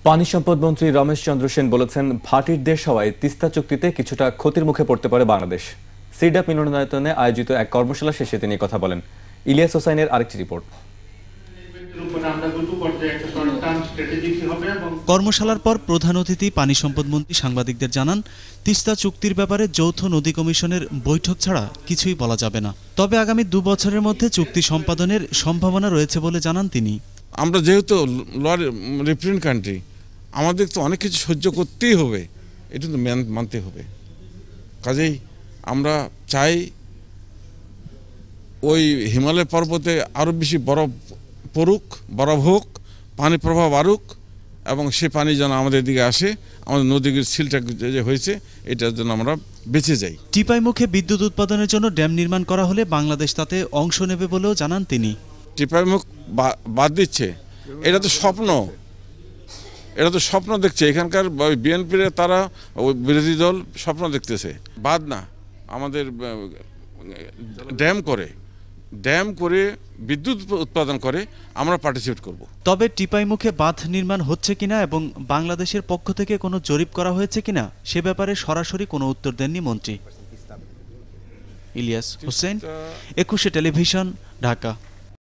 পানি সম্পদ মন্ত্রী রমেশ চন্দ্র সেন বলেছেন, ভাটির দেশ হওয়ায় তিস্তা চুক্তিতে কিছুটা ক্ষতির মুখে পড়তে পারে বাংলাদেশ। সিডাপ মিলনায়তনে আয়োজিত এক কর্মশালা শেষে তিনি কথা বলেন। ইলিয়াস হোসাইনের আরেকটি রিপোর্ট। কর্মশালার পর প্রধান অতিথি পানি সম্পদ মন্ত্রী সাংবাদিকদের জানান, তিস্তা চুক্তির ব্যাপারে যৌথ নদী কমিশনের বৈঠক ছাড়া কিছুই বলা যাবে না। তবে আগামী 2 বছরের মধ্যে চুক্তি সম্পাদনের সম্ভাবনা রয়েছে বলে জানান তিনি। আমরা যেহেতু রিপ্রেজেন্ট কান্ট্রি, আমাদের তো অনেক কিছু সহ্য করতেই হবে, এটা তো মানতে হবে। কাজেই আমরা চাই ওই হিমালয় পর্বতে আরও বেশি বরফ পড়ুক, বরফ হোক, পানি প্রবাহ বাড়ুক, এবং সে পানি যেন আমাদের দিকে আসে, আমাদের নদীর সিলটা যে হয়েছে এটার জন্য আমরা বেঁচে যাই। টিপাইমুখে বিদ্যুৎ উৎপাদনের জন্য ড্যাম নির্মাণ করা হলে বাংলাদেশ তাতে অংশ নেবে বলেও জানান তিনি। টিপাইমুখ বাদ দিচ্ছে, এটা তো স্বপ্ন, এটা তো স্বপ্ন দেখছে এখানকার বিএনপির, তারা বিরোধী দল স্বপ্ন দেখতেছে। বাদ না, আমাদের ড্যাম করে বিদ্যুৎ উৎপাদন করে আমরা পার্টিসিপেট করব। তবে টিপাইমুখে বাঁধ নির্মাণ হচ্ছে কিনা এবং বাংলাদেশের পক্ষ থেকে কোনো জরিপ করা হয়েছে কিনা সে ব্যাপারে সরাসরি কোনো উত্তর দেননি মন্ত্রী। ইলিয়াস হোসেন, 21 টেলিভিশন, ঢাকা।